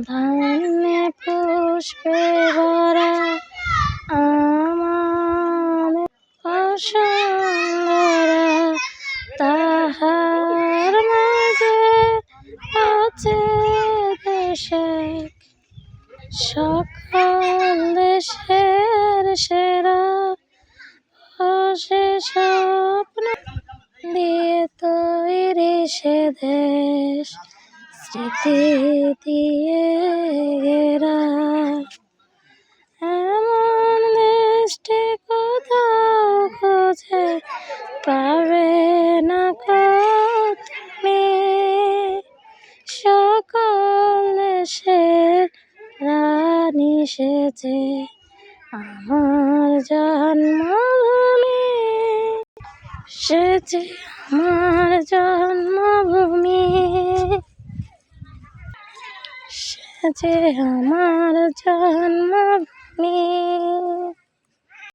ধান্যে পুষ্পে ভরা আমার বসুন্ধরা, তাহার মাঝে আছে দেশে সকল দেশের সেরা, সে স্বপ্ন দিয়ে তৈরি সে দেশ, স্মৃতি দিয়ে ঘেরা। এমন দেশটি কোথাও খুঁজে পাবে না কো তুমি, সকল দেশের রানী সেজে আমার জন্মভূমি, সেজে আমার জন্মভূমি, সেজে আমার জন্মভূমি।